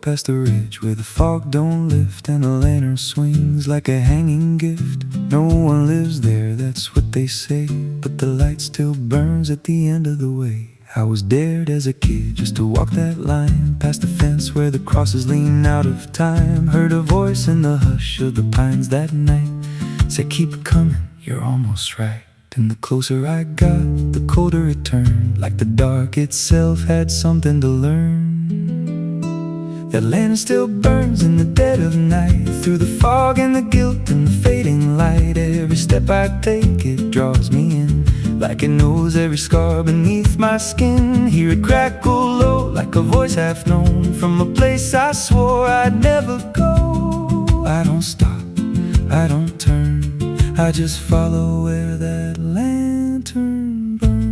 past the ridge where the fog don't lift and the lantern swings like a hanging gift. No one lives there, that's what they say, but the light still burns at the end of the way. I was dared as a kid just to walk that line past the fence where the crosses lean out of time. Heard a voice in the hush of the pines that night, said keep it coming, you're almost right. And the closer I got, the colder it turned, like the dark itself had something to learn. That lantern still burns in the dead of night, through the fog and the guilt and the fading light. Every step I take, it draws me in, like it knows every scar beneath my skin. Hear it crackle low, like a voice half known, from a place I swore I'd never go. I don't stop, I don't turn, I just follow where that lantern burns.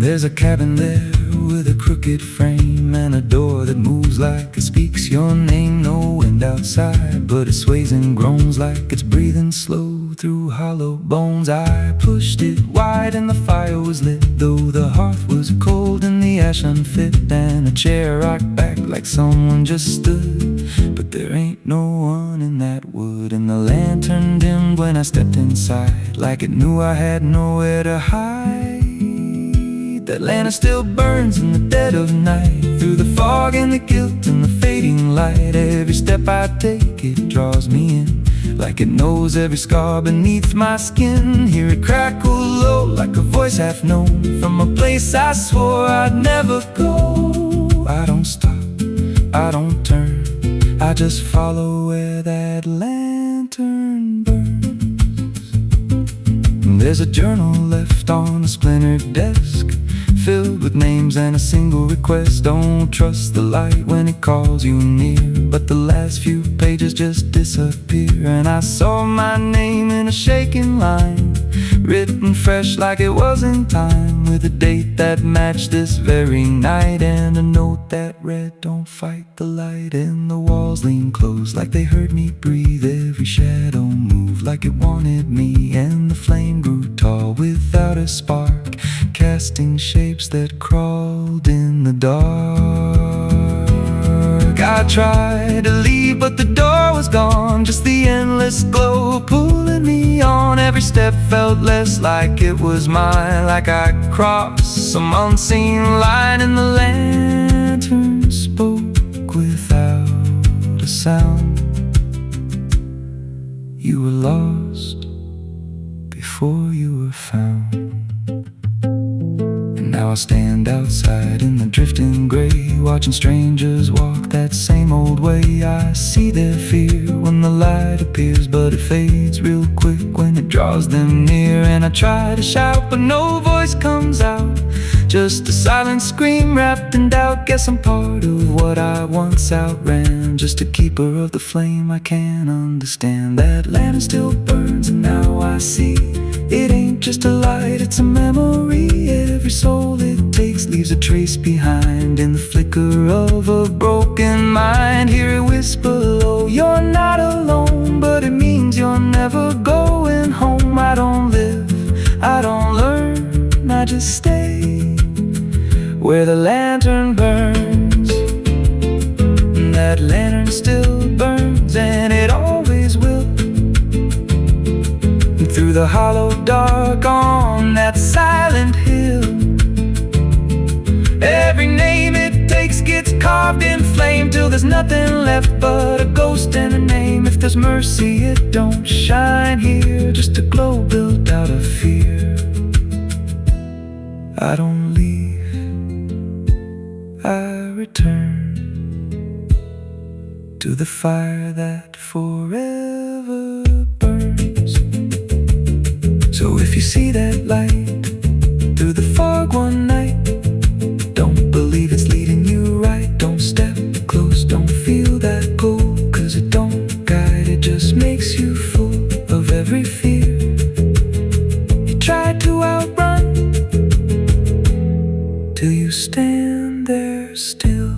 There's a cabin there with a crooked frame and a door that moves like it speaks your name. No wind outside, but it sways and groans like it's breathing slow through hollow bones. I pushed it wide and the fire was lit, though the hearth was cold and the ash unfit, and a chair rocked back like someone just stood. But there ain't no one in that wood, and the lantern dimmed when I stepped inside, like it knew I had nowhere to hide. That lantern still burns in the dead of night, through the fog and the guilt and the fading light. Every step I take, it draws me in, like it knows every scar beneath my skin. Hear it crackle low, like a voice half known, from a place I swore I'd never go. I don't stop, I don't turn, I just follow where that lantern burns. There's a journal left on a splintered desk, filled with names and a single request. Don't trust the light when it calls you near, but the last few pages just disappear. And I saw my name in a shaking line, written fresh like it was in time, with a date that matched this very night, and a note that read, don't fight the light. And the walls leaned close like they heard me breathe, every shadow moved like it wanted me, and the flame grew tall without a spark, casting shapes that crawled in the dark. I tried to leave, but the door was gone, just the endless glow pulling me on. Every step felt less like it was mine, like I crossed some unseen line, and the lantern spoke without a sound. You were lost before you were found. Now I stand outside in the drifting gray, watching strangers walk that same old way. I see their fear when the light appears, but it fades real quick when it draws them near. And I try to shout, but no voice comes out, just a silent scream wrapped in doubt. Guess I'm part of what I once outran, just a keeper of the flame I can't understand. That lantern still burns, and now I see it ain't just a light, it's a memory. Every soul it takes leaves a trace behind, in the flicker of a broken mind. Hear it whisper low, you're not alone, but it means you're never going home. I don't live, I don't learn, I just stay where the lantern burns. And that lantern still burns, and it always will, through the hollow dark on that silent hill. Every name it takes gets carved in flame, till there's nothing left but a ghost and a name. If there's mercy, it don't shine here, just a glow built out of fear. I don't leave, I return to the fire that forever burns. So if you see that light through the fog one night, don't believe it's leading you right. Don't step close, don't feel that pull, 'cause it don't guide, it just makes you full of every fear you tried to outrun, till you stand there still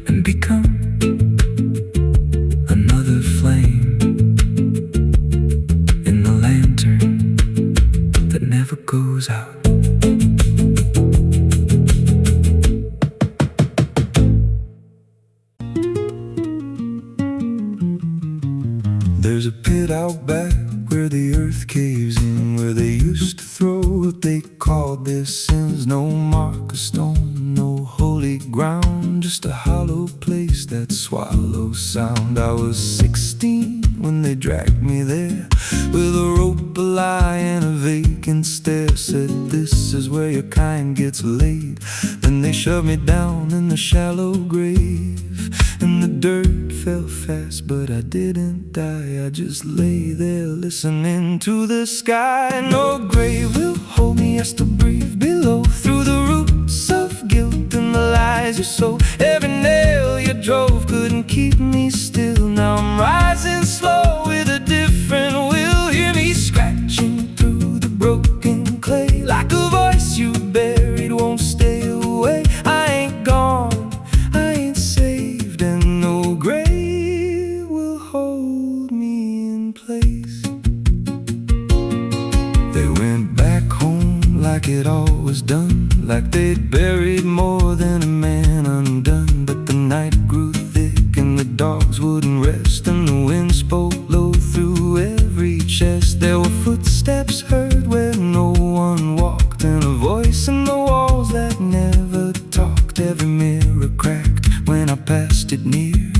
and become another flame in the lantern. ground, just a hollow place that swallows sound. I was 16 when they dragged me there, with a rope, a lie, and a vacant stare. Said, this is where your kind gets laid. Then they shoved me down in the shallow grave, and the dirt fell fast, but I didn't die. I just lay there listening to the sky. No grave will hold me, I still breathe below, through the roots of guilt and the lies you sow. Every nail you drove couldn't keep me still. Now I'm rising slow with a different will. Hear me scratching through the broken clay, like a voice you buried won't stay away. I ain't gone, I ain't saved, and no grave will hold me in place. They went back home like it all was done, like they'd buried more than a man undone. But the night grew thick and the dogs wouldn't rest, and the wind spoke low through every chest. There were footsteps heard where no one walked, and a voice in the walls that never talked. Every mirror cracked when I passed it near.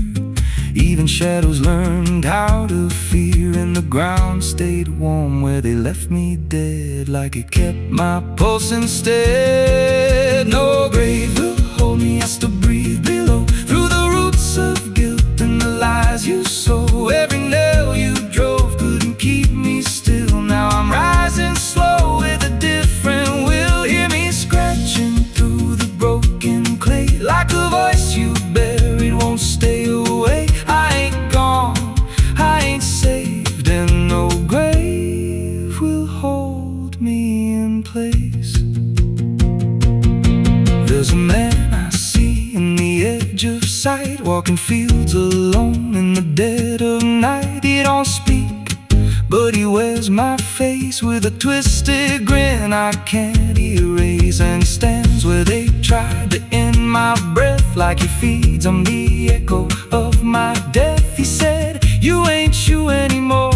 Even shadows learned how to fear, and the ground stayed warm where they left me dead, like it kept my pulse instead. No grave will hold me, I still breathe below, through the roots of guilt and the lies you sow. Every nail you drove couldn't keep me still. Now I'm rising slow with a different will. Hear me scratching through the broken clay, like a voice you buried won't stay away. I ain't gone, I ain't saved, and no grave will hold me in place. There's a man I see in the edge of sight, walking fields alone in the dead of night. He don't speak, but he wears my face with a twisted grin I can't erase. And he stands where they tried to end my breath, like he feeds on the echo of my death. He said, you ain't you anymore,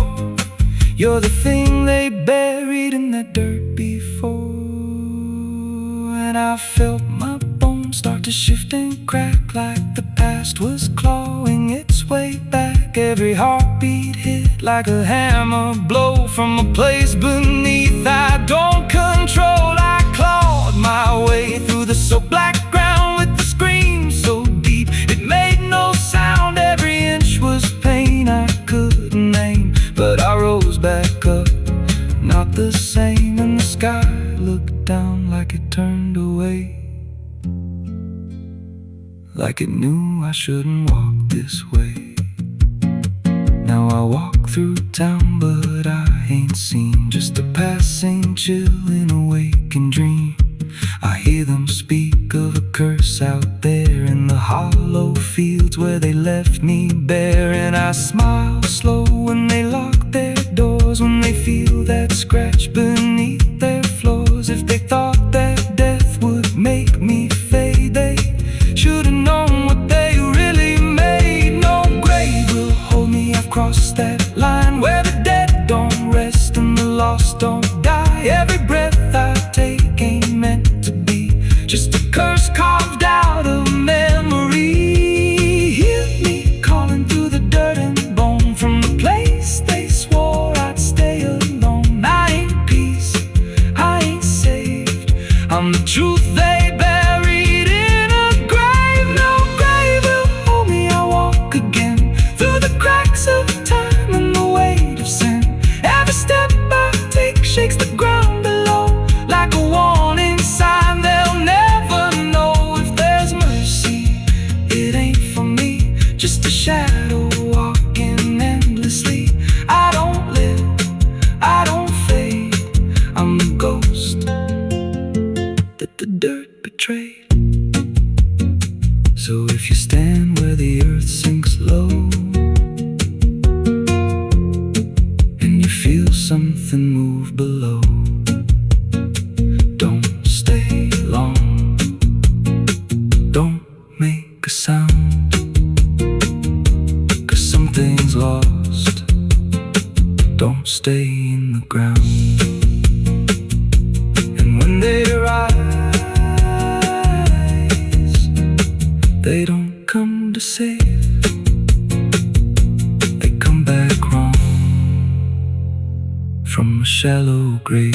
you're the thing they buried in that dirt before. And I felt my bones start to shift and crack, like the past was clawing its way back. Every heartbeat hit like a hammer blow from a place beneath I don't control. I clawed my way through the soap-black ground with the scream so deep it made no sound. Every inch was pain I couldn't name, but I rose back up, not the same. And the sky looked down like it turned away, like it knew I shouldn't walk this way. Now I walk through town, but I ain't seen, just a passing chill in a waking dream. I hear them speak of a curse out there in the hollow fields where they left me bare. And I smile slow when they lock their doors, when they feel that scratch beneath their floors. If they thought that death would make me fade, they should've known what they really made. No grave will hold me, I've crossed that line where the dead don't rest and the lost don't die. Every breath I take ain't meant to be, just a curse carved out of memory. Hear me calling through the dirt and bone, from the place they swore I'd stay alone. I ain't peace, I ain't saved, I'm the truth they buried in a grave. No grave will hold me, I walk again through the cracks of time and the weight of sin. Every step I take shakes the ground below, like a warning sign. They'll never know if there's mercy, it ain't for me, just a shadow walking endlessly. I don't live, I don't fade, I'm the ghost that the dirt betrayed. So if you stand where the earth sinks low, and you feel something move below, don't stay long, don't make a sound, 'cause something's lost. Don't stay in the ground. And when they rise, They don't come to save, they come back wrong from a shallow grave.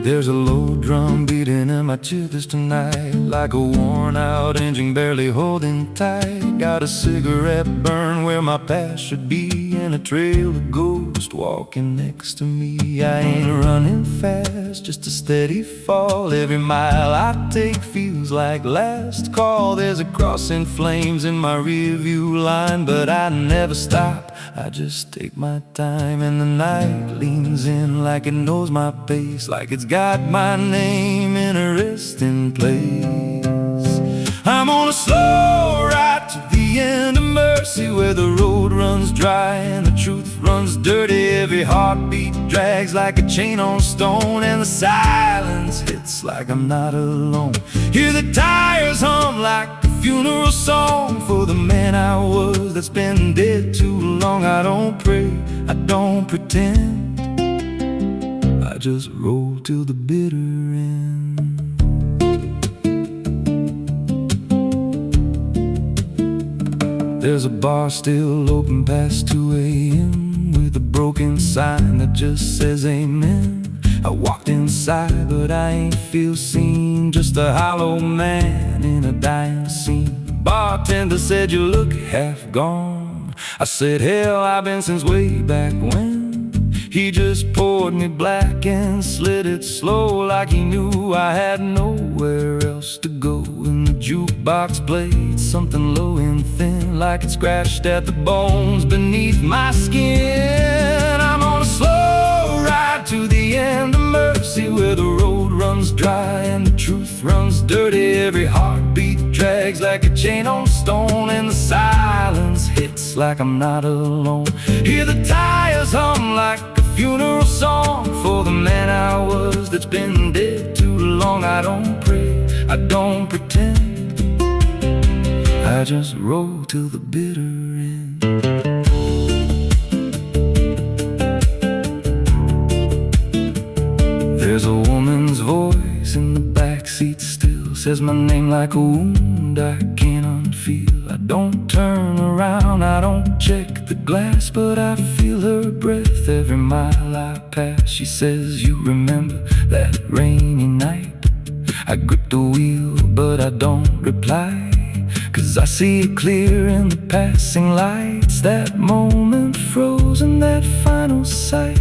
There's a low drum beating in my chest tonight, like a worn out engine barely holding tight. Got a cigarette burn where my past should be, and a trail of ghosts walking next to me. I ain't running fast, just a steady fall. Every mile I take feels like last call. There's a cross in flames in my rearview line, but I never stop, I just take my time. And the night leans in like it knows my pace, like it's got my name in a resting place. I'm on a slow ride to the end of mercy, where the road runs dry and the truth runs dirty. Every heartbeat drags like a chain on stone, and the silence hits like I'm not alone. Hear the tires hum like a funeral song for the man I was that's been dead too long. I don't pray, I don't pretend, I just roll till the bitter end. There's a bar still open past 2 a.m. with a broken sign that just says amen. I walked inside but I ain't feel seen, just a hollow man in a dying scene. Bartender said you look half gone. I said hell, I've been since way back when. He just poured me black and slid it slow, like he knew I had nowhere else to go. And the jukebox played something low and thin, like it scratched at the bones beneath my skin. I'm on a slow ride to the end of mercy, where the road runs dry and the truth runs dirty. Every heartbeat drags like a chain on stone, and the silence hits like I'm not alone. Hear the tires hum like a funeral song for the man I was that's been dead too long. I don't pray, I don't pretend, I just roll till the bitter end. There's a woman's voice in the backseat still, says my name like a wound I can't unfeel. I don't turn around, I don't check the glass, but I feel her breath every mile I pass. She says, you remember that rainy night? I grip the wheel but I don't reply, 'cause I see it clear in the passing lights. That moment frozen, that final sight,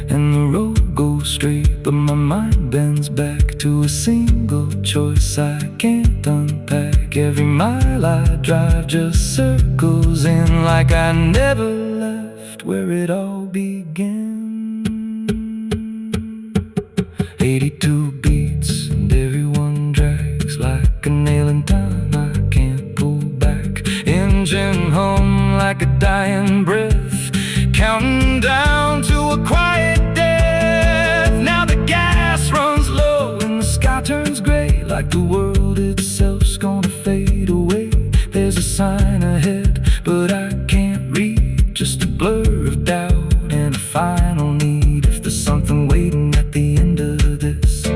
and the road goes straight, but my mind bends back to a single choice I can't unpack. Every mile I drive just circles in, like I never left where it all began. 82 beats and everyone drags like a nail in time I can't pull back. Engine hum like a dying breath, counting down to a quiet death. Now the gas runs low and the sky turns gray, like the world itself's gonna fade away. There's a sign ahead but I can't read, just a blur of doubt and a final need. If there's something waiting at the end of this,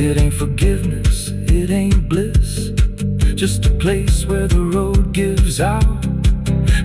it ain't forgiveness, it ain't bliss, just a place where the road gives out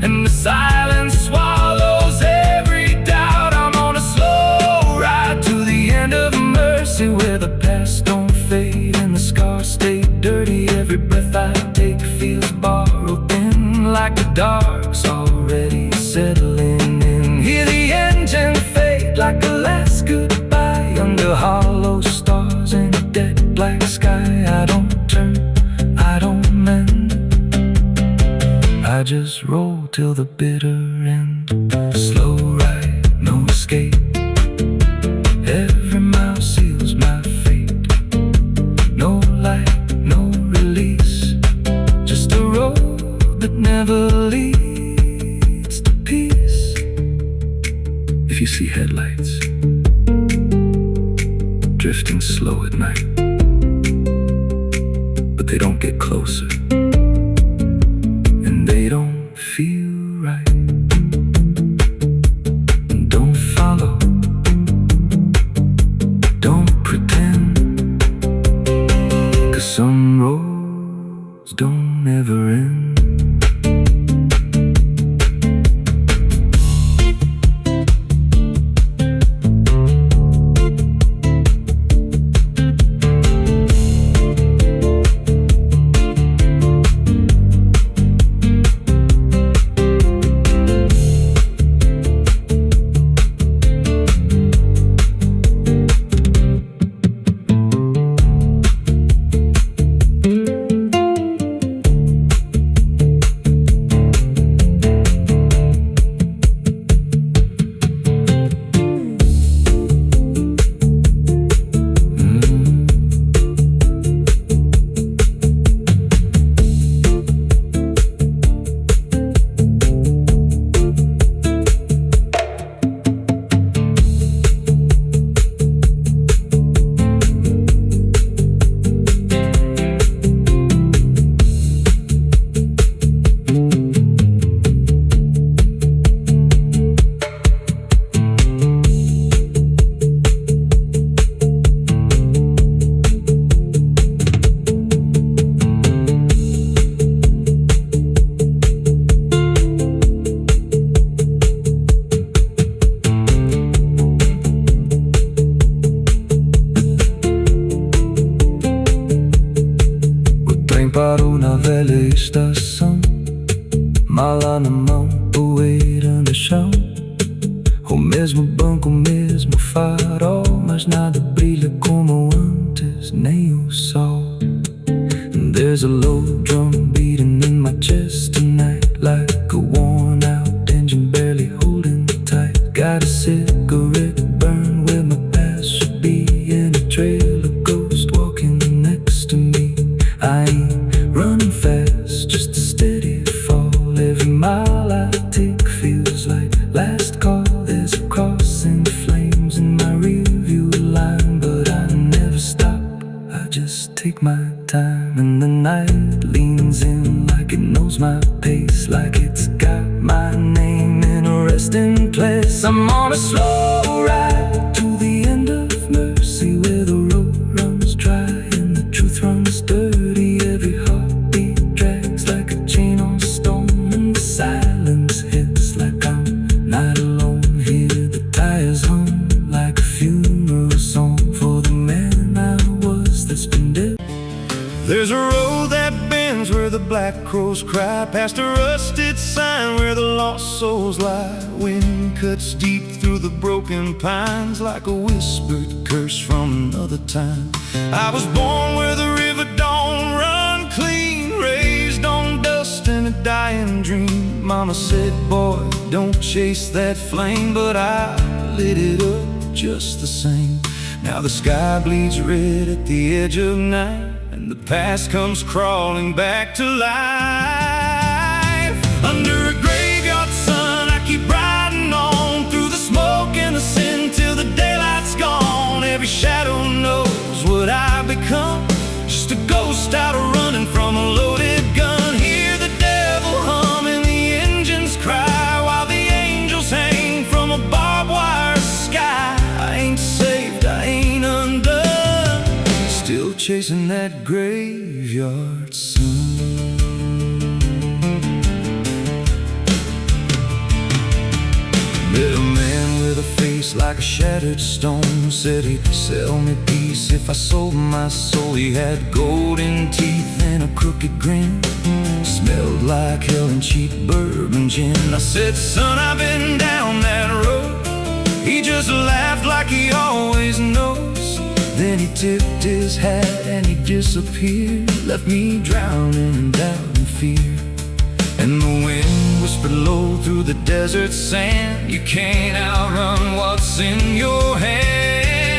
and the silence swallows every doubt. I'm on a slow ride to the end of mercy, where the past don't fade and the scars stay dirty. Every breath I take feels borrowed in, like the dark's already settling in. Hear the engine fade like a last goodbye under hollow stars in a dead black sky. I don't turn, I don't mend, I just roll till the bitter end. Slow ride, no escape, every mile seals my fate. No light, no release, just a road that never leads to peace. If you see headlights drifting slow at night, but they don't get closer, and they don't feel right. Don't follow, don't pretend, 'cause some roads don't ever end. Parou na velha estação, mala na mão, poeira no chão. O mesmo banco, o mesmo farol, mas nada brilha como antes, nem o sol. There's a low drum beating in my chest tonight, like a worn out engine barely holding tight. Got a cigarette burn where my past should be, and a trail of ghosts walking next to me. I ain't running fast, just a steady fall. Every mile I take feels like last call. There's a cross in flames in my rearview line, but I never stop, I just take my time. And the night leans in like it knows my pace, like it's got my name in a resting place. I'm on a slow ride to the end of mercy, where the road runs dry and the truth runs dirty. Every heartbeat drags like a chain on stone, and the silence hits like I'm not alone here. The tires hum like a funeral song for the man I was that's been dead. There's a road that bends where the black crows cry, past a rusted sign where the lost souls lie. Wind cuts deep through the broken pines like a whispered curse from another time. I was born where the river don't run clean, raised on dust and a dying dream. Mama said, boy, don't chase that flame, but I lit it up just the same. Now the sky bleeds red at the edge of night, and the past comes crawling back to life. Under a graveyard sun, I keep riding on through the smoke and the sin till the daylight's gone. Every shadow knows what I've become, just a ghost out running from a loaded gun. Hear the devil hum and the engines cry, while the angels hang from a barbed wire sky. I ain't saved, I ain't undone, still chasing that graveyard sun. Met a man with a face like a shattered stone, said he'd sell me peace if I sold my soul. He had golden teeth and a crooked grin, smelled like hell and cheap bourbon gin. I said, son, I've been down that road. He just laughed like he always knows. Then he tipped his hat and he disappeared, left me drowning in doubt and fear. And the wind whispered low through the desert sand, you can't outrun what's in your hands.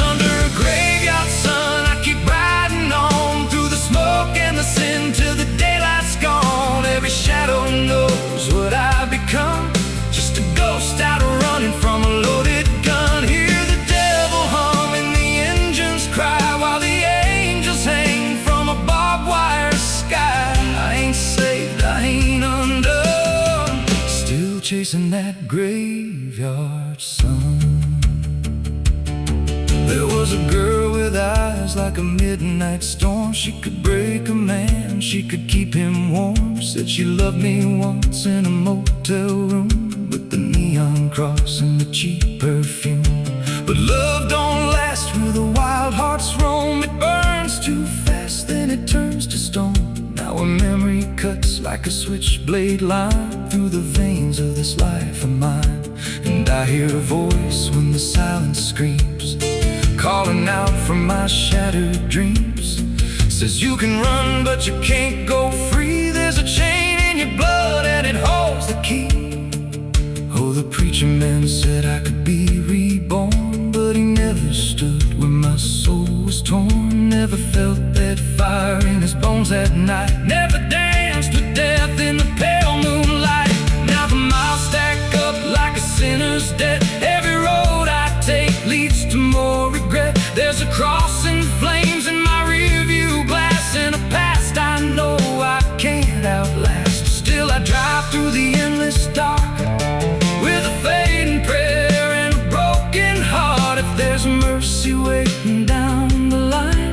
Under a graveyard sun, I keep riding on through the smoke and the sin till the daylight's gone. Every shadow knows what I've become, just a ghost out running from a loaded gun. Hear the devil hum and the engines cry, while the angels hang from a barbed wire sky. I ain't saved, I ain't undone, still chasing that graveyard sun. was a girl with eyes like a midnight storm. She could break a man, she could keep him warm. Said she loved me once in a motel room, with the neon cross and the cheap perfume. But love don't last where the wild hearts roam. It burns too fast, then it turns to stone. Now a memory cuts like a switchblade line through the veins of this life of mine. And I hear a voice when the silence screams, calling out from my shattered dreams. Says you can run but you can't go free. There's a chain in your blood and it holds the key. Oh, the preacher man said I could be reborn, but he never stood where my soul was torn. Never felt that fire in his bones at night. Never danced with death in the pale moonlight. Now the miles stack up like a sinner's debt. Every road I take leads to more regret. There's a cross and flames in my rearview glass, and a past I know I can't outlast. Still I drive through the endless dark with a fading prayer and a broken heart. If there's mercy waiting down the line,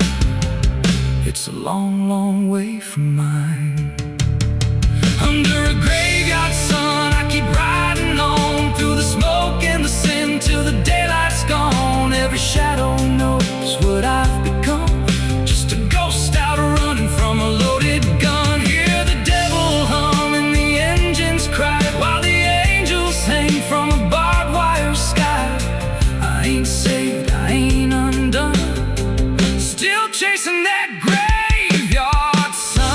it's a long, long way from mine. Under a graveyard sun, I keep riding on through the smoke and the sin till the daylight's gone. Every shadow knows what I've become, just a ghost out running from a loaded gun. Hear the devil hum and the engines cry, while the angels hang from a barbed wire sky. I ain't saved, I ain't undone, still chasing that graveyard sun.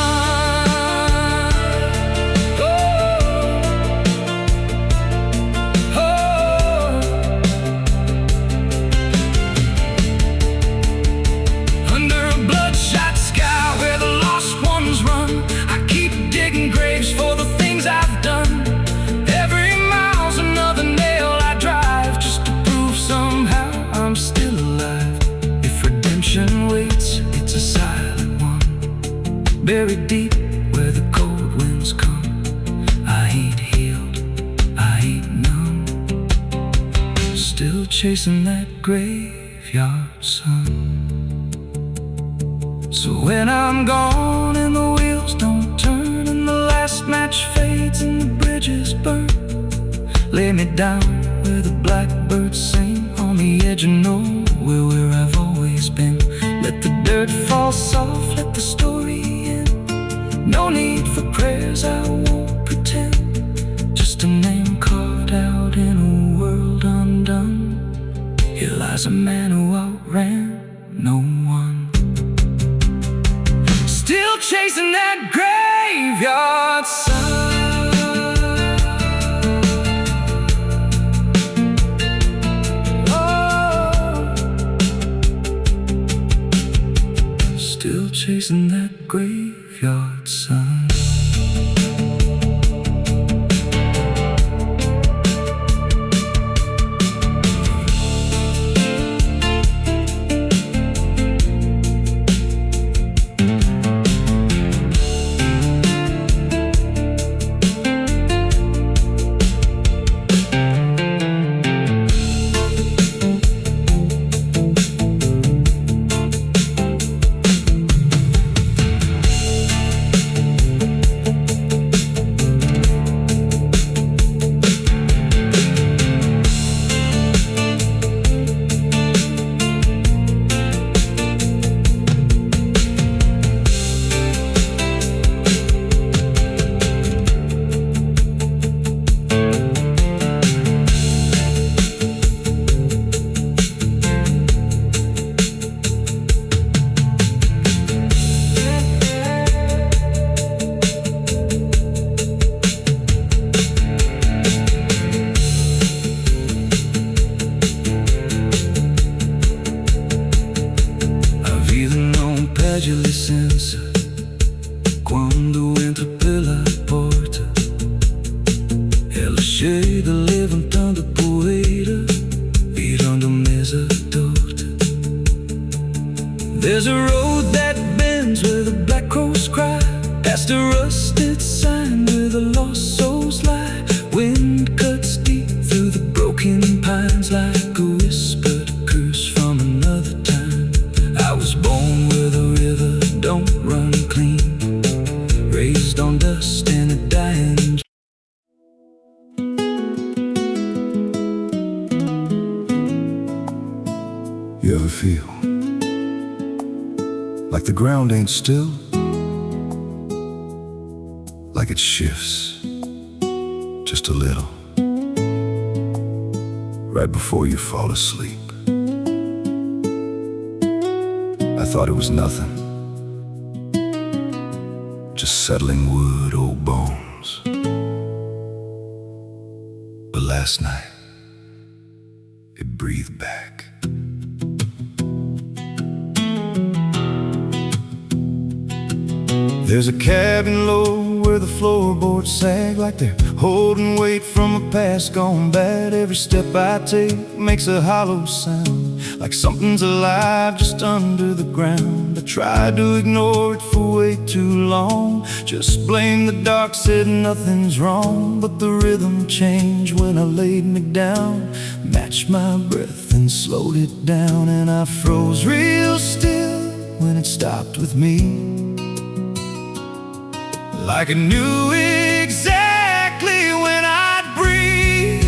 Oh, oh. Under a bloodshot sky where the lost ones run, I keep digging graves for the things I've done. Every mile's another nail I drive, just to prove somehow I'm still alive. If redemption waits, it's a silent one, buried deep where the cold winds come. I ain't healed, I ain't numb, still chasing that graveyard sun. So when I'm gone and the wheels don't turn, and the last match fades and the bridges burn, lay me down where the blackbirds sing, on the edge of nowhere where I've always been. Let the dirt fall soft, let the story end. No need for prayers, I won't pretend, just a name carved out in a world undone. Here lies a man who outran no one, still chasing that graveyard sun. Oh, still chasing that graveyard sun. Perde licença quando entra pela porta. Ela chega levantando poeira, virando mesa torta. There's a road that bends where the black crows cry, past a rusted sign where the lost souls lie. Wind cuts deep through the broken pines like a whispered curse from another time. You ever feel like the ground ain't still? Like it shifts just a little right before you fall asleep. I thought it was nothing, just settling wood, old bones. But last night, it breathed back. There's a cabin low where the floorboards sag like they're holding weight from a past gone bad. Every step I take makes a hollow sound, like something's alive just under the ground. I tried to ignore it for way too long, just blamed the dark, said nothing's wrong. But the rhythm changed when I laid me down, matched my breath and slowed it down. And I froze real still when it stopped with me, like I knew exactly when I'd breathe.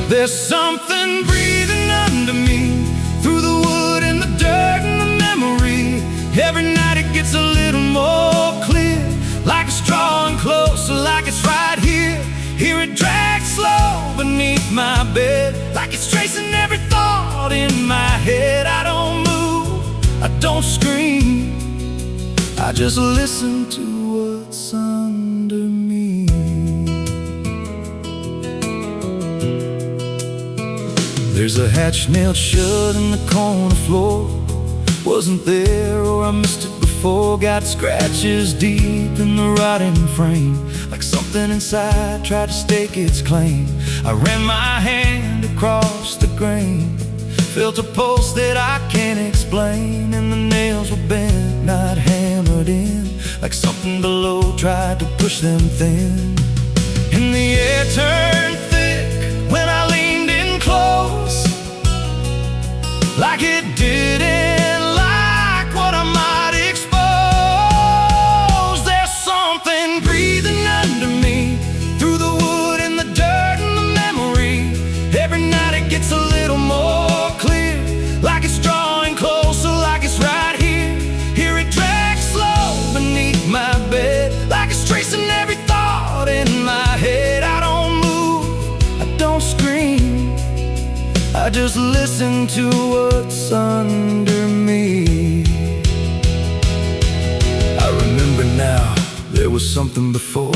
There's something breathing under me, through the wood and the dirt and the memory. Every night it gets a little more clear, like it's drawing closer, like it's right here. Hear it drag slow beneath my bed, like it's tracing every thought in my head. I don't move, I don't scream, I just listen to what's under me. There's a hatch nailed shut in the corner floor. Wasn't there, or I missed it before. Got scratches deep in the rotting frame, like something inside tried to stake its claim. I ran my hand across the grain, felt a pulse that I can't explain. And the nails were bent, not hammered in, like something below tried to push them thin. And the air turned thick when I leaned in close, like it didn't like what I might expose. There's something breathing under me, through the wood and the dirt and the memory. Every night it gets a little more clear, like it's drawing closer, like it's right here. Hear it drag slow beneath my bed, like it's tracing every thought in my head. I don't move, I don't scream, I just listen to what's under me. I remember now, there was something before,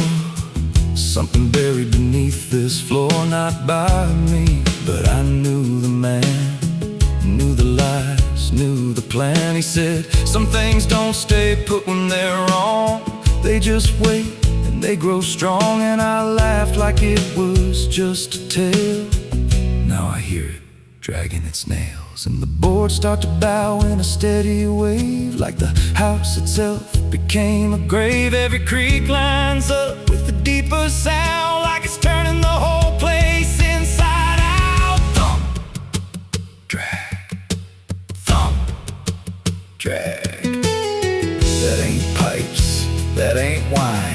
something buried beneath this floor. Not by me, but I knew the man, knew the lies, knew the plan. He said, some things don't stay put when they're wrong, they just wait and they grow strong. And I laughed like it was just a tale. Now I hear it dragging its nails, and the boards start to bow in a steady wave, like the house itself became a grave. Every creak lines up with a deeper sound, like it's turning the whole place inside out. Thump, drag, thump, drag. That ain't pipes, that ain't wine,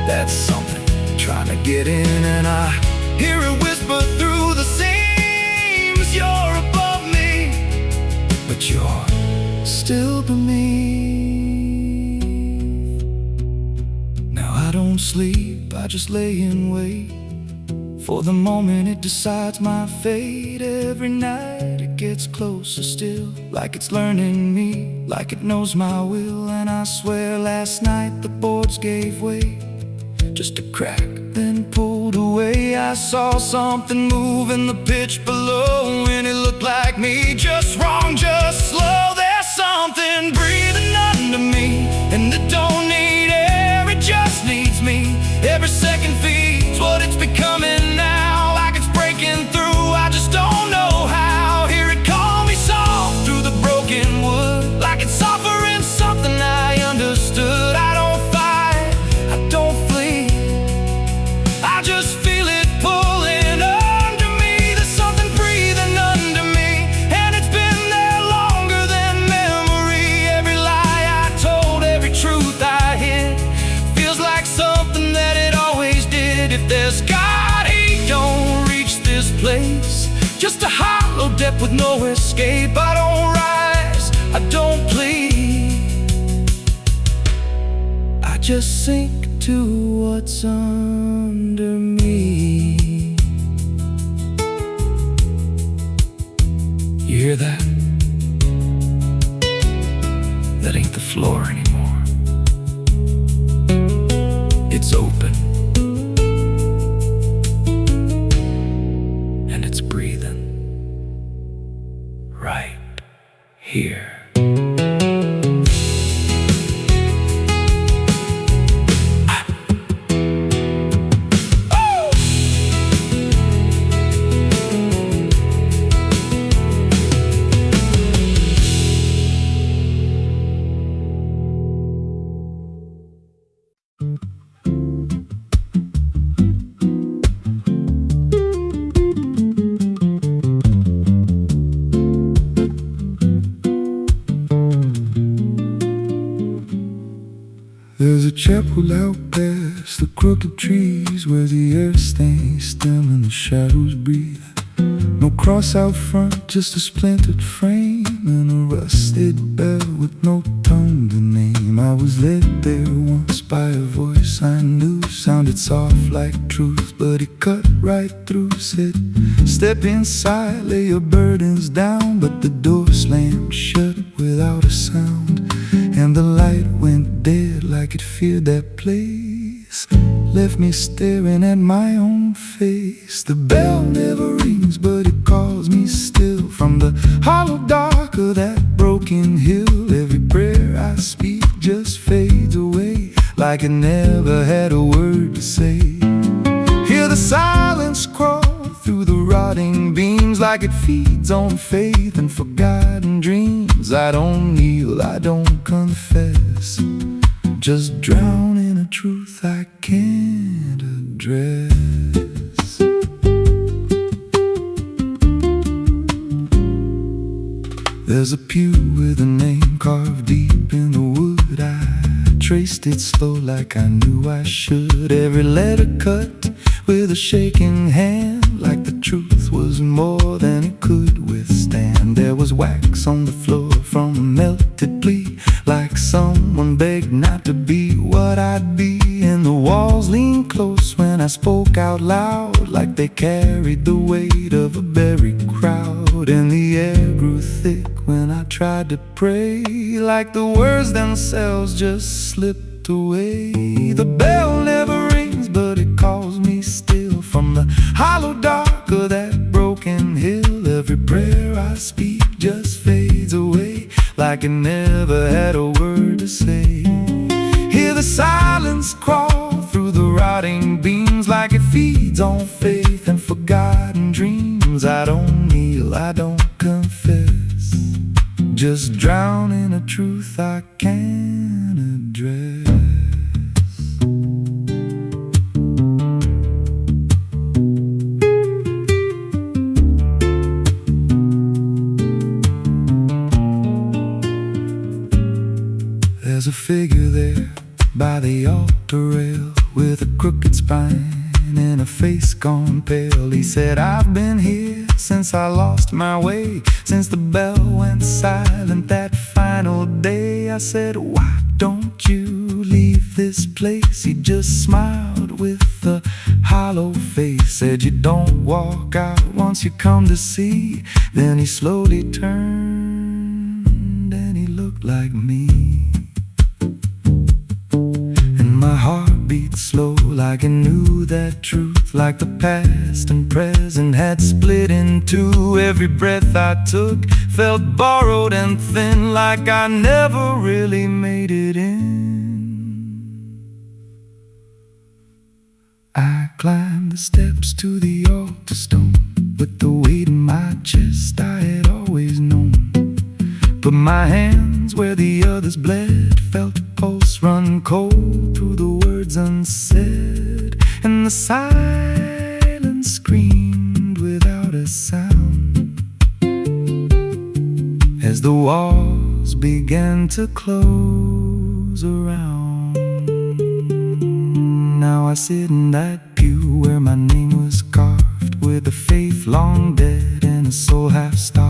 that's something trying to get in. And I hear it whisper through the seams, you're above me, but you're still beneath. Now I don't sleep, I just lay in wait for the moment it decides my fate. Every night it gets closer still, like it's learning me, like it knows my will. And I swear last night the boards gave way, just a crack, then pulled away. I saw something move in the pitch below, and it looked like me, just wrong, just slow. There's something breathing under me, and it don't need air, it just needs me. Every second feeds what it's becoming now, like it's breaking through, I just don't know how. Hear it call me soft through the broken wood, like it's offering something I understood. I don't fight, I don't flee, I just feel it pulling under me. There's something breathing under me, and it's been there depth with no escape. I don't rise, I don't plead, I just sink to what's under me. You hear that? That ain't the floor anymore. It's open, and it's breathing right here. There's a chapel out past the crooked trees, where the earth stays still and the shadows breathe. No cross out front, just a splintered frame and a rusted bell with no tongue to name. I was led there once by a voice I knew, sounded soft like truth, but it cut right through. Said, step inside, lay your burdens down. But the door slammed shut without a sound, and the light went dead like it feared that place. Left me staring at my own face. The bell never rings, but it calls me still. From the hollow dark of that broken hill, every prayer I speak just fades away, like it never had a word to say. Hear the silence crawl through the rotting beams, like it feeds on faith and forgotten dreams. I don't kneel, I don't confess, just drown in a truth I can't address. There's a pew with a name carved deep in the wood. I traced it slow like I knew I should. Every letter cut with a shaking hand, like the truth was more than it could withstand. There was wax on the floor from a melted plea, like someone begged not to be what I'd be. And the walls leaned close when I spoke out loud, like they carried the weight of a buried crowd. And the air grew thick when I tried to pray, like the words themselves just slipped away. The bell never rings, but it calls me still. From the hollow dark of that broken hill, every prayer I speak just fades away, like it never had a word to say. Hear the silence crawl through the rotting beams, like it feeds on faith and forgotten dreams. I don't kneel, I don't confess, just drown in a truth I can't address. There's a figure there by the altar rail, with a crooked spine and a face gone pale. He said, I've been here since I lost my way, since the bell went silent that final day. I said, why don't you leave this place? He just smiled with a hollow face, said, you don't walk out once you come to see. Then he slowly turned and he looked like me. My heart beat slow, like I knew that truth, like the past and present had split in two. Every breath I took felt borrowed and thin, like I never really made it in. I climbed the steps to the altar stone, with the weight in my chest I had always known. Put my hands where the others bled, felt a pulse run cold through the words unsaid, and the silence screamed without a sound as the walls began to close around. Now I sit in that pew where my name was carved, with a faith long dead and a soul half starved.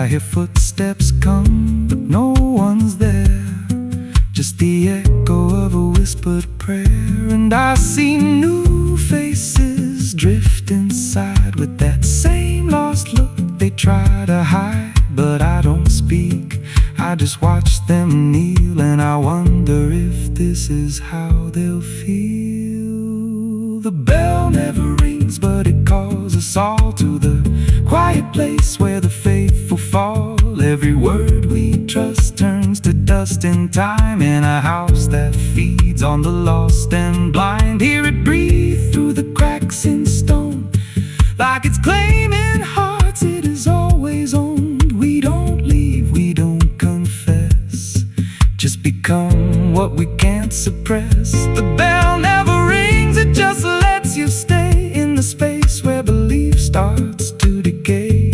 I hear footsteps come, but no one's there. Just the echo of a whispered prayer. And I see new faces drift inside with that same lost look they try to hide. But I don't speak, I just watch them kneel, and I wonder if this is how they'll feel. The bell never rings, but it calls us all to the quiet place where the faithful fall. Every word we trust turns to dust in time, in a house that feeds on the lost and blind. Hear it breathe through the cracks in stone, like it's claiming hearts it is always owned. We don't leave, we don't confess, just become what we can't suppress. The bell never rings, it just lets you stay in the space where belief starts to decay.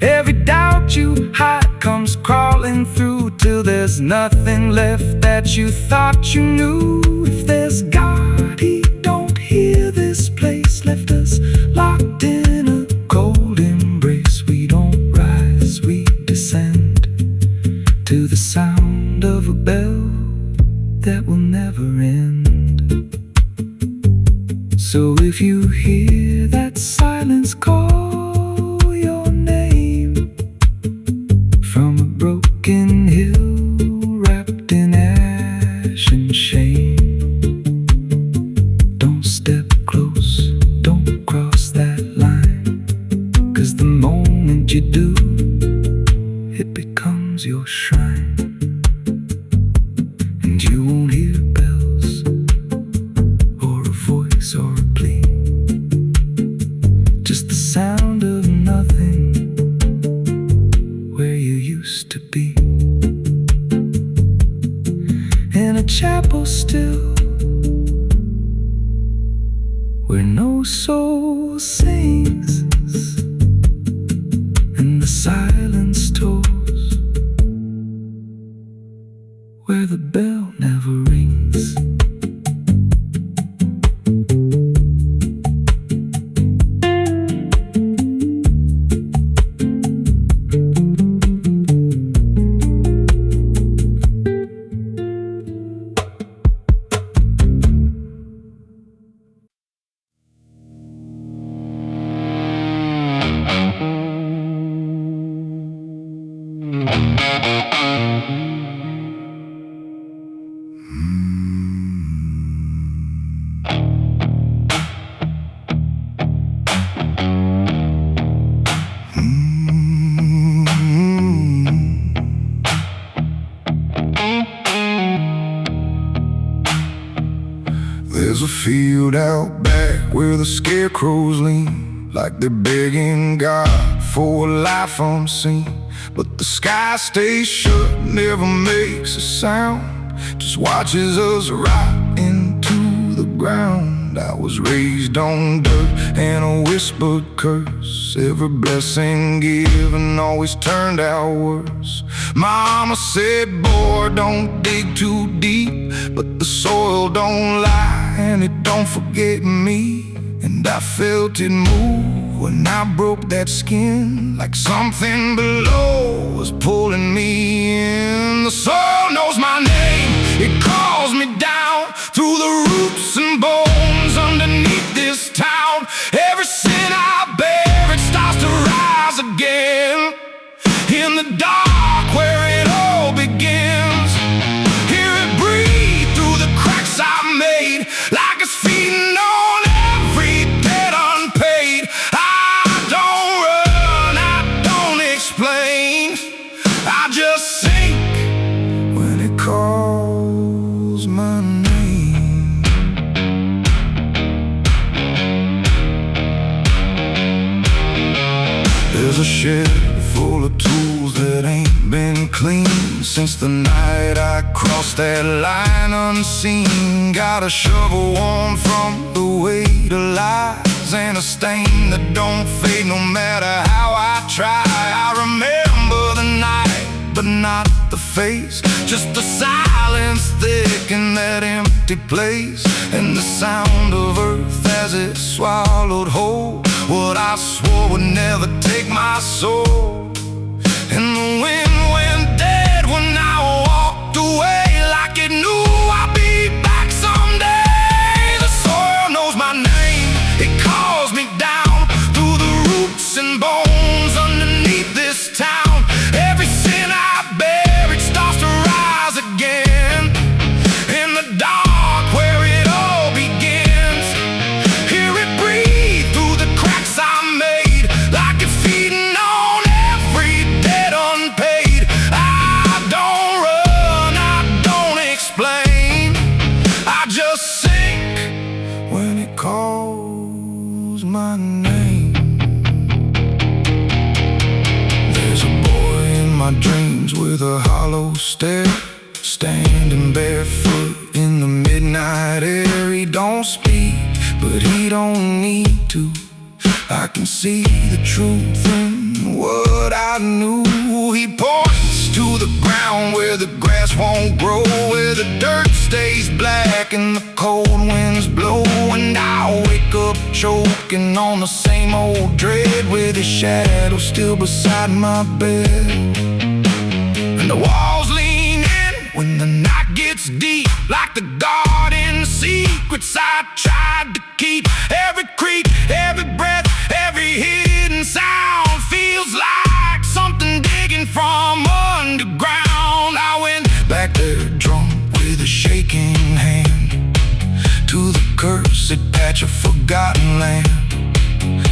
Every doubt you hide comes crawling through, till there's nothing left that you thought you knew. If there's God, He don't hear this place, left us locked in a cold embrace. We don't rise, we descend to the sound of a bell that will never end. So if you hear that silence call your name from a broken hill wrapped in ash and shame, don't step close, don't cross that line, 'cause the moment you do, it becomes your shrine. And you won't hear bells or a voice or a plea, just the sound of nothing where you used to be. In a chapel still, where no soul sings, and the silence tolls, where the bell never rings. There's a field out back where the scarecrows lean, like they're begging God for a life unseen. But the sky stays shut, never makes a sound, just watches us rot into the ground. I was raised on dirt and a whispered curse. Every blessing given always turned out worse. Mama said, boy, don't dig too deep, but the soil don't lie and it don't forget me. And I felt it move when I broke that skin, like something below was pulling me in. The soil knows my name, it calls me down through the roots and bones underneath this town. Every sin I bear, it starts to rise again in the dark where it all begins. Hear it breathe through the cracks I made, like it's feeding on every debt unpaid. I don't run, I don't explain, I just sink when it calls my name. There's a shed full of tools that ain't been cleaned since the night I crossed that line unseen. Got a shovel worn from the weight of lies, and a stain that don't fade no matter how I try. I remember the night, but not the face, just the silence thick in that empty place, and the sound of earth as it swallowed whole what I swore would never take my soul. my dreams with a hollow stare, standing barefoot in the midnight air. He don't speak, but he don't need to. I can see the truth in what I knew. He points to the ground where the grass won't grow, where the dirt stays black and the cold winds blow. And I wake up choking on the same old dread, with his shadow still beside my bed. And the walls lean in when the night gets deep, like the garden secrets I tried to keep. Every creak, every breath, every hidden sound feels like something digging from underground. I went back there drunk with a shaking hand to the cursed patch of forgotten land.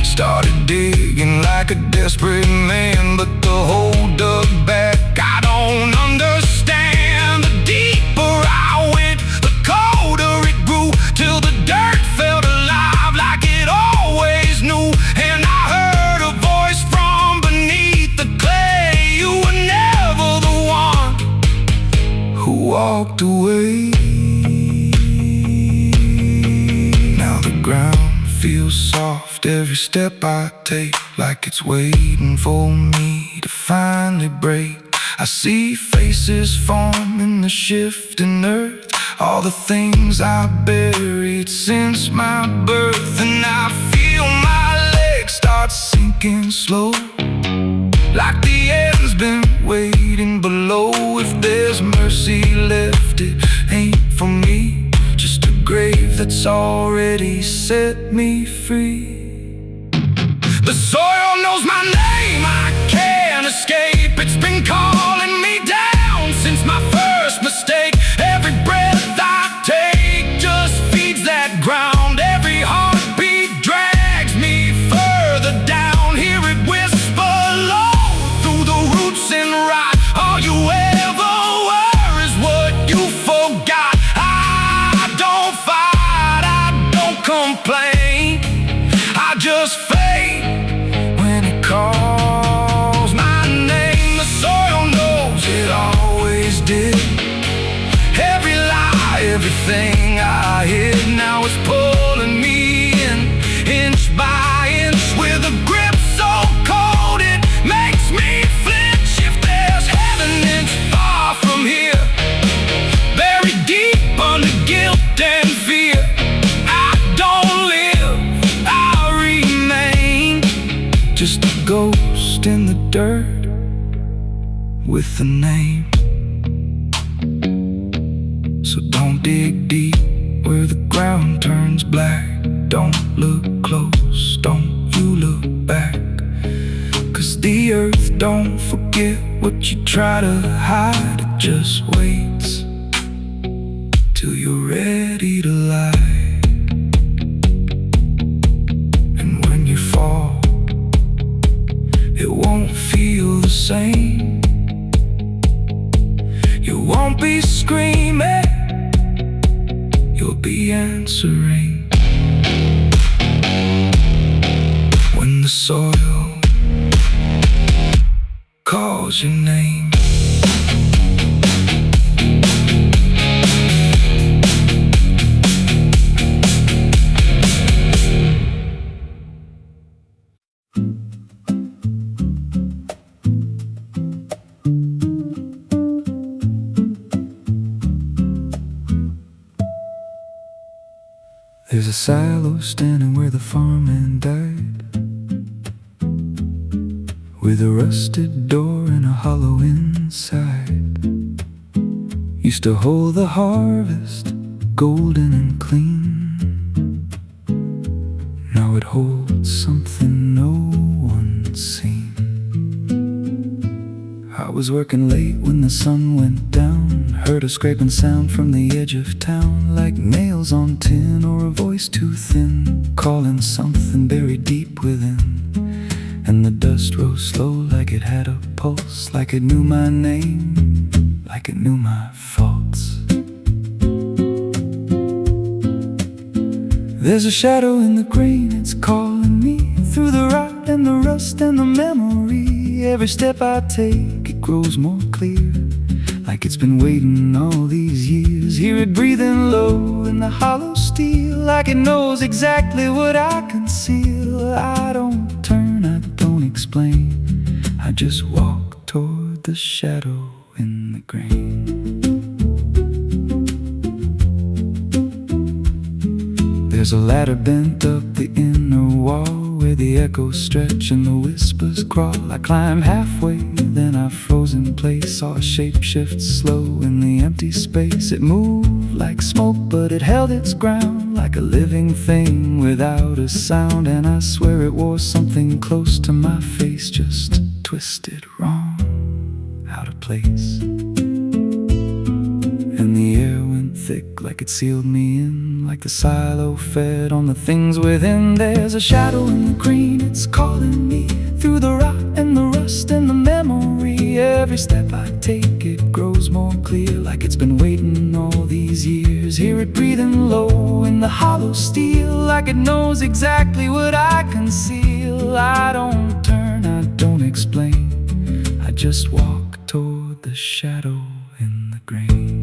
Started digging like a desperate man, but the hole dug back. I don't understand. The deeper I went, the colder it grew, till the dirt felt alive like it always knew. And I heard a voice from beneath the clay. You were never the one who walked away. Now the ground feels soft every step I take, like it's waiting for me to finally break. I see faces form in the shifting earth, all the things I buried since my birth. And I feel my legs start sinking slow, like the end's been waiting below. If there's mercy left, it ain't for me, just a grave that's already set me free. The soil knows my name, I can't escape. It's been calling me down since my first mistake. Every breath I take just feeds that ground. Every heartbeat drags me further down. Hear it whisper low through the roots and rot. All you ever were is what you forgot. I don't fight, I don't complain, I just fade when it calls my name. The soil knows it always did. Every lie, everything I hid, now it's pulling me in, inch by inch, with a grip so cold it makes me flinch. If there's heaven, it's far from here, buried deep under guilt and fear. I don't live, I remain, just a ghost in the dirt with a name. So don't dig deep where the ground turns black. Don't look close, don't you look back, 'cause the earth don't forget what you try to hide. It just waits till you're ready to lie. And when you fall, it won't feel the same. You won't be screaming, you'll be answering. When the soil calls your name. There's a silo standing where the farmhand died, with a rusted door and a hollow inside. Used to hold the harvest, golden and clean. Now it holds something no one's seen. I was working late when the sun went down, heard a scraping sound from the edge of town, like nails on tin or a voice too thin, calling something buried deep within. And the dust rose slow like it had a pulse, like it knew my name, like it knew my faults. There's a shadow in the grain, it's calling me through the rot and the rust and the memory. Every step I take, it grows more clear, like it's been waiting all these years. Hear it breathing low in the hollow steel, like it knows exactly what I conceal. I don't turn, I don't explain, I just walk toward the shadow in the grain. There's a ladder bent up the inner wall, where the echoes stretch and the whispers crawl. I climb halfway, then I froze in place. Saw a shape shift slow in the empty space. It moved like smoke, but it held its ground, like a living thing without a sound. And I swear it wore something close to my face, just twisted wrong, out of place. And the air went thick, like it sealed me in, like the silo fed on the things within. There's a shadow in the green, it's calling me through the rot and the rust and the memory. Every step I take, it grows more clear, like it's been waiting all these years. Hear it breathing low in the hollow steel, like it knows exactly what I conceal. I don't turn, I don't explain, I just walk toward the shadow in the grain.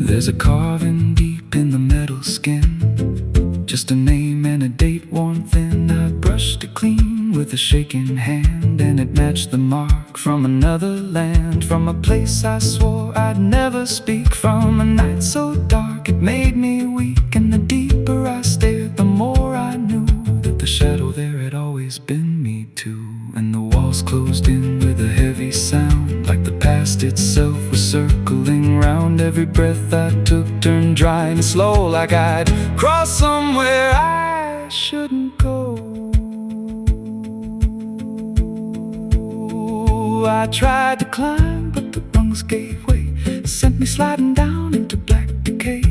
There's a carving deep in the metal skin, just a name and a date worn thin. I brushed it clean with a shaking hand, and it matched the mark from another land, from a place I swore I'd never speak, from a night so dark it made me weak. And the deeper I stared, the more I knew that the shadow there had always been me too. And the walls closed in with a heavy sound, like the past itself was circling round. Every breath I took turned dry and slow, like I'd crossed somewhere I shouldn't go. I tried to climb, but the rungs gave way, sent me sliding down into black decay.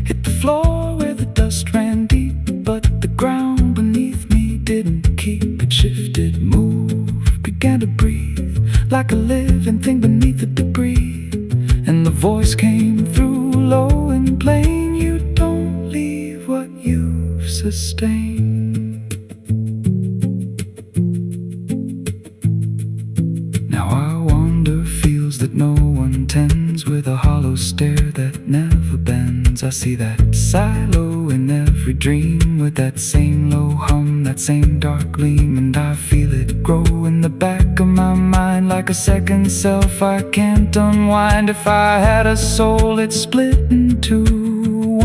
Hit the floor where the dust ran deep, but the ground beneath me didn't keep. It shifted, moved, began to breathe, like a living thing beneath the debris. And the voice came through low and plain, you don't leave what you've sustained. Now I wander fields that no one tends, with a hollow stare that never bends. I see that silo in every dream, with that same low hum, that same dark gleam. And I feel it grow in the back of my mind, like a second self I can't unwind. If I had a soul, it split in two.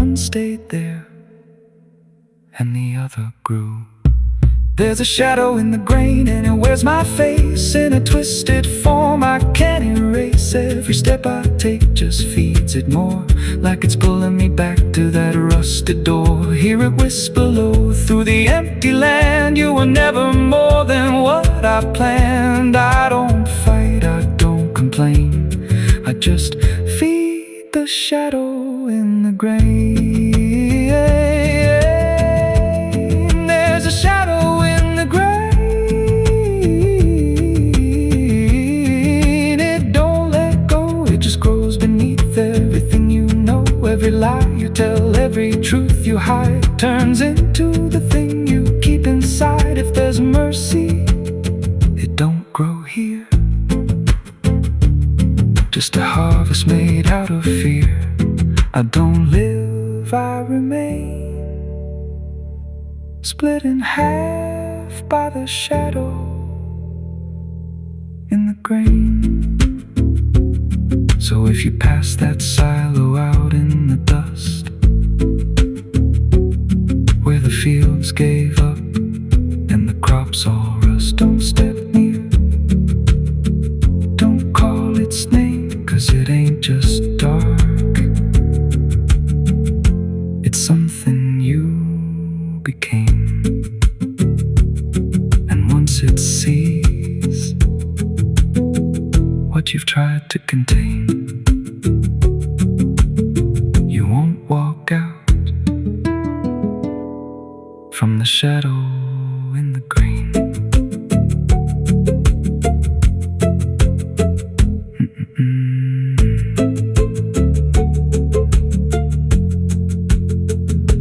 One stayed there and the other grew. There's a shadow in the grain, and it wears my face in a twisted form I can't erase. Every step I take just feeds it more, like it's pulling me back to that rusted door. Hear it whisper low through the empty land, you were never more than what I planned. I don't fight, I don't complain, I just feed the shadow in the grain. There's a shadow in the grain, it don't let go, it just grows beneath everything you know. Every lie you tell, every truth you hide, turns into the thing you keep inside. If there's mercy, it don't grow here, just a harvest made out of fear. I don't live, I remain, split in half by the shadow in the grain. So if you pass that silo out in the dust, where the fields gave up and the crops all rust, don't step near, don't call its name, 'cause it ain't just dark, it's something you became. And once it sees what you've tried to contain, you won't walk out from the shadow in the grain.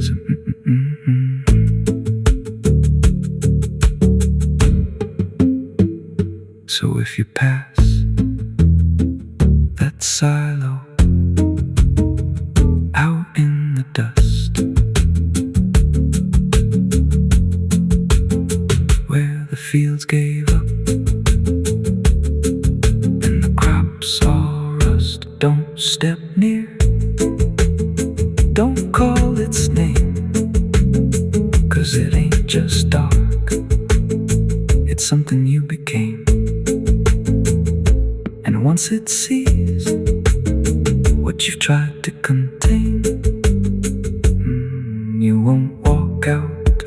So, So if you pass that silo out in the dust, where the fields gave up and the crops all rust, don't step near, don't call its name, 'cause it ain't just dark, it's something you became. And once it sees what you've tried to contain, you won't walk out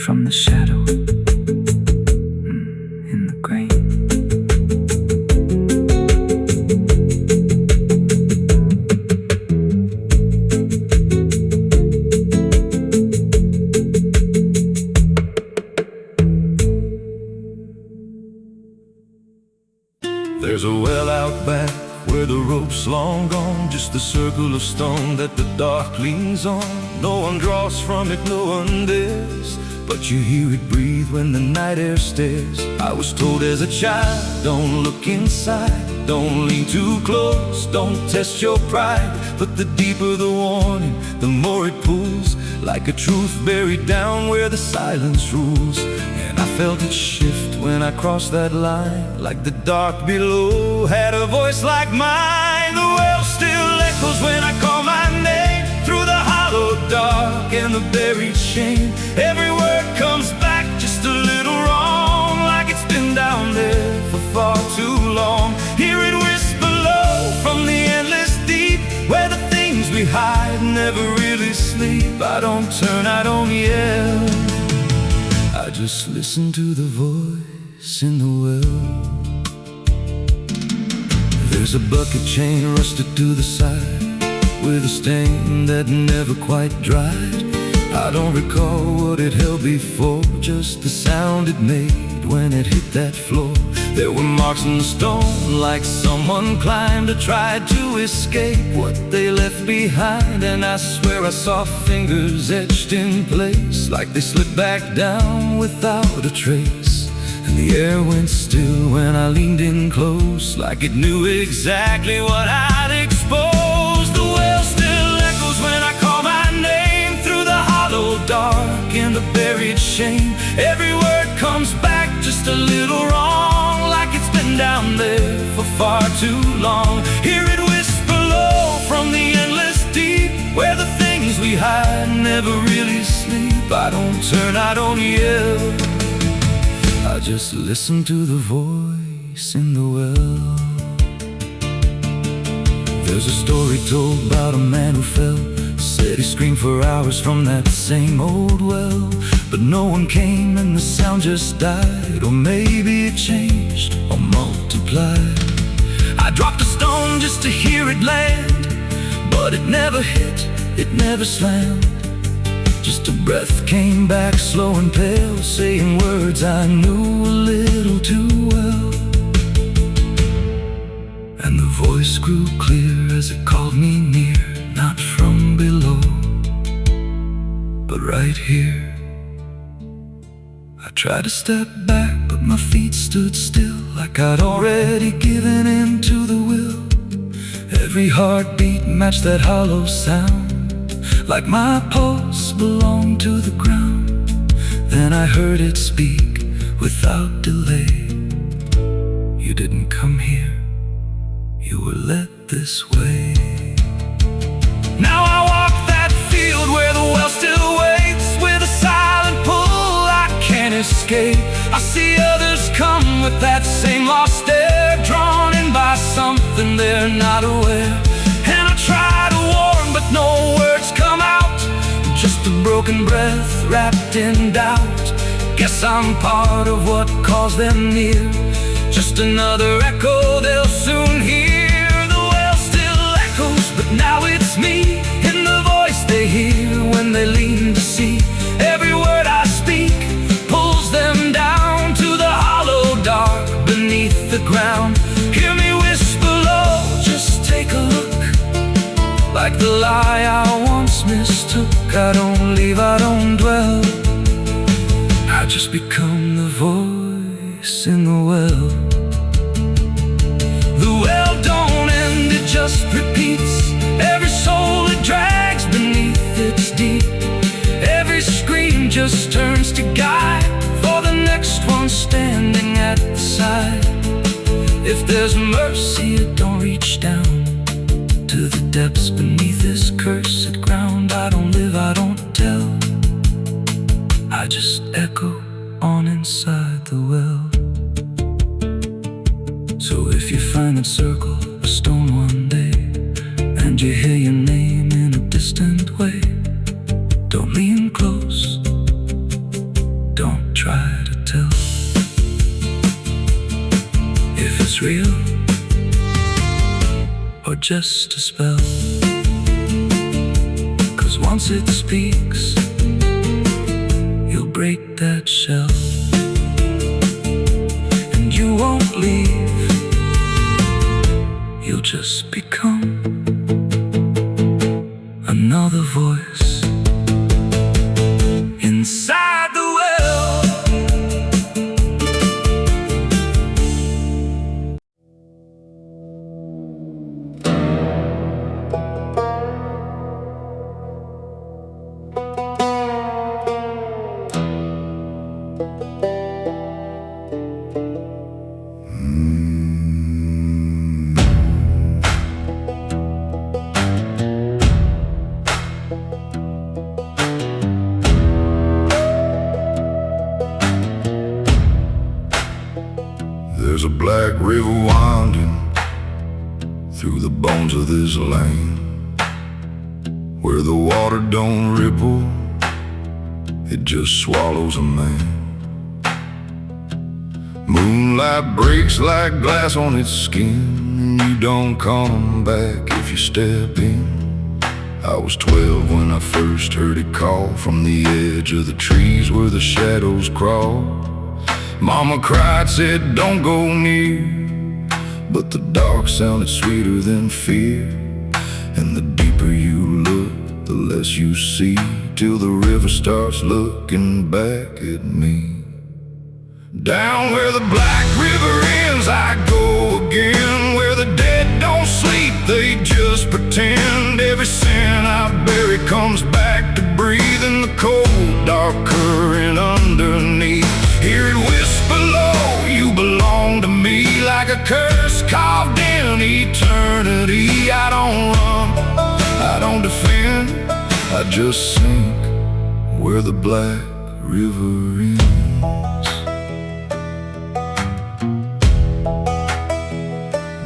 from the shadow in the grain. There's a well out back where the rope's long gone, just a circle of stone that the dark leans on. No one draws from it, no one dares, but you hear it breathe when the night air stares. I was told as a child, don't look inside, don't lean too close, don't test your pride. But the deeper the warning, the more it pulls, like a truth buried down where the silence rules. And I felt it shift when I crossed that line, like the dark below had a voice like mine. The well still echoes when I call my name, through the hollow dark and the buried shame. Every word comes back just a little wrong, like it's been down there for far too long. Hear it whisper low from the endless deep, where the things we hide never really sleep. I don't turn, I don't yell, I just listen to the voice in the well. There's a bucket chain rusted to the side, with a stain that never quite dried. I don't recall what it held before, just the sound it made when it hit that floor. There were marks in the stone, like someone climbed or tried to escape what they left behind. And I swear I saw fingers etched in place, like they slipped back down without a trace. And the air went still when I leaned in close, like it knew exactly what I'd exposed. The well still echoes when I call my name, through the hollow dark and the buried shame. Every word comes back just a little wrong, like it's been down there for far too long. Hear it whisper low from the endless deep, where the things we hide never really sleep. I don't turn, I don't yell, I just listen to the voice in the well. There's a story told about a man who fell, said he screamed for hours from that same old well, but no one came and the sound just died. Or maybe it changed or multiplied. I dropped a stone just to hear it land, but it never hit, it never slammed. Just a breath came back slow and pale, saying words I knew a little too well. And the voice grew clear as it called me near, not from below, but right here. I tried to step back, but my feet stood still, like I'd already given in to the will. Every heartbeat matched that hollow sound, like my pulse belonged to the ground. Then I heard it speak without delay. You didn't come here, you were led this way. Now I walk that field where the well still waits, with a silent pull I can't escape. I see others come with that same lost stare, drawn in by something they're not aware. And I try to warn, but no words come out, just a broken breath wrapped in doubt. Guess I'm part of what calls them near, just another echo they'll soon hear. The well still echoes, but now it's me, in the voice they hear when they lean to see. Every word I speak pulls them down to the hollow dark beneath the ground. Hear me whisper low, just take a look, like the lie I once mistook. I don't leave, I don't dwell, I just become the voice voice in the well. The well don't end, it just repeats. Every soul it drags beneath its deep. Every scream just turns to guide for the next one standing at the side. If there's mercy, it don't reach down to the depths beneath this cursed ground. I don't live, I don't tell, I just echo on inside the well. So if you find that circle of stone one day, and you hear your name in a distant way, don't lean close, don't try to tell if it's real or just a spell. 'Cause once it speaks, you'll break that shell, and you won't leave, you'll just become another voice inside the well. There's a black river winding through the bones of this land, where the water don't ripple, it just swallows a man. Moonlight breaks like glass on its skin, and you don't come back if you step in. I was 12 when I first heard it call from the edge of the trees where the shadows crawl. Mama cried, said don't go near, but the dark sounded sweeter than fear. And the deeper you look, the less you see, till the river starts looking back at me. Down where the black river ends I go again, where the dead don't sleep, they just pretend. Every sin I bury comes back to breathe in the cold, dark current underneath. Hear it whisper low, you belong to me, like a curse carved in eternity. I don't run, I don't defend, I just sink where the black river ends.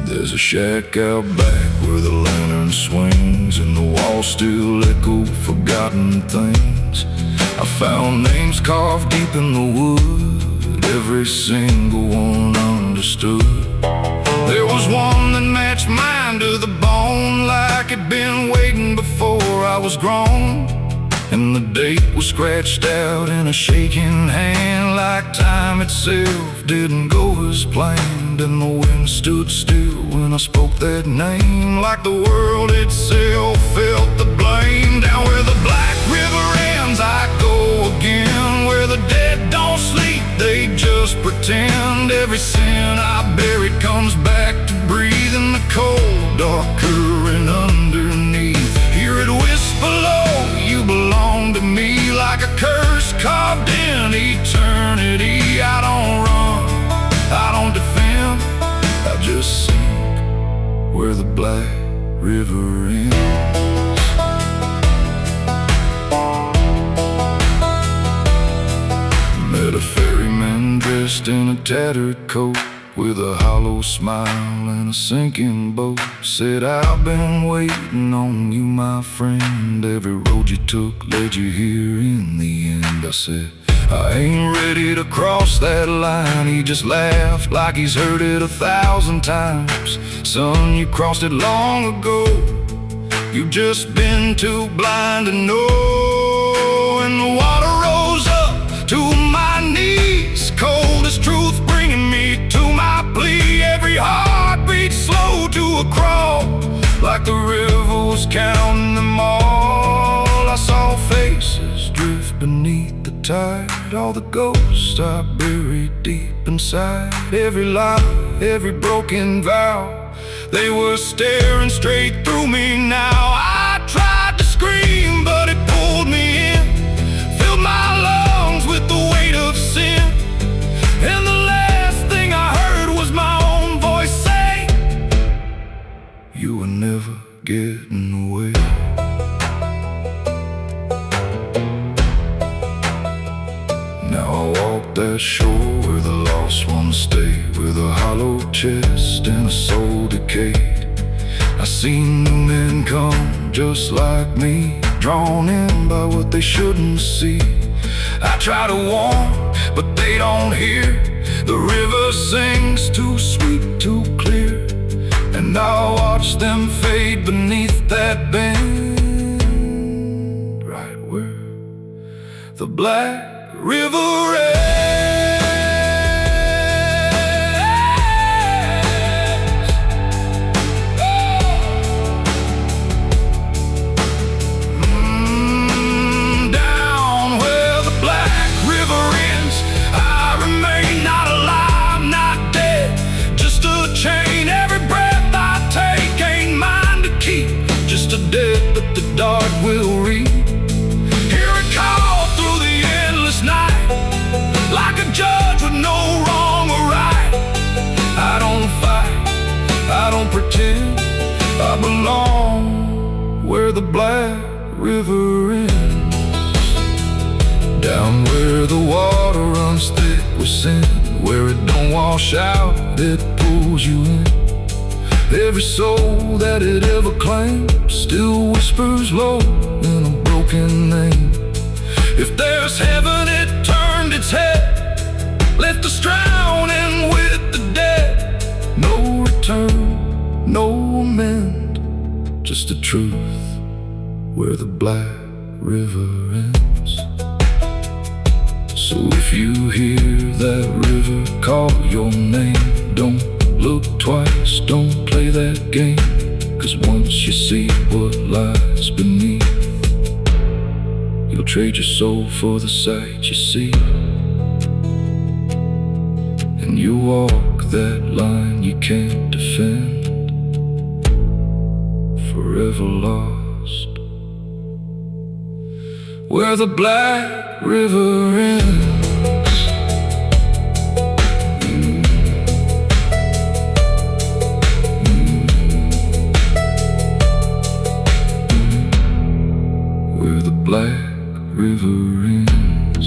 There's a shack out back where the lantern swings, and the walls still echo forgotten things. I found names carved deep in the wood, every single one understood. There was one that matched mine to the bone, like it'd been waiting before I was grown. And the date was scratched out in a shaking hand, like time itself didn't go as planned. And the wind stood still when I spoke that name, like the world itself felt the blame. Down where the black river ends I go again, where the dead don't sleep, they just pretend. Every sin I buried comes back to breathe in the cold, dark current underneath. Hear it whisper low, you belong to me, like a curse carved in eternity. I don't run, I don't defend, I just sink where the black river ends. Met a ferryman dressed in a tattered coat, with a hollow smile and a sinking boat. Said, I've been waiting on you, my friend. Every road you took led you here in the end. I said, I ain't ready to cross that line. He just laughed like he's heard it 1,000 times. Son, you crossed it long ago, you've just been too blind to know. And the water rose up to my knees, cold as truth bringing me to my plea. Every heartbeat slow to a crawl, like the river was counting them all. I saw faces drift beneath the tide, all the ghosts I buried deep inside. Every lie, every broken vow, they were staring straight through me now. I tried to scream, but it pulled me in, filled my lungs with the weight of sin. And the last thing I heard was my own voice say, you were never getting away. Now I walk that shore where the lost ones stay, with a hollow chest and a soul decayed. I seen new men come just like me, drawn in by what they shouldn't see. I try to warn, but they don't hear. The river sings too sweet, too clear, and I watch them fade beneath that bend, right where the black river ends. Down where the black river ends, I remain not alive, not dead, just a chain. Every breath I take ain't mine to keep, just a debt that the dark will reap. Hear it call through the endless night, like a judge with no wrong or right. I don't fight, I don't pretend, I belong where the black river ends. Down where the water runs thick with sin, where it don't wash out, it pulls you in. Every soul that it ever claimed still whispers low in a broken name. If there's heaven, it turned its head, left us drowning with the dead. No return, no amend, just the truth where the black river ends. So if you hear that river call your name, don't look twice, don't play that game, 'cause once you see what lies beneath, you'll trade your soul for the sight you see. And you walk that line you can't defend, forever lost where the black river ends. Where the black river ends.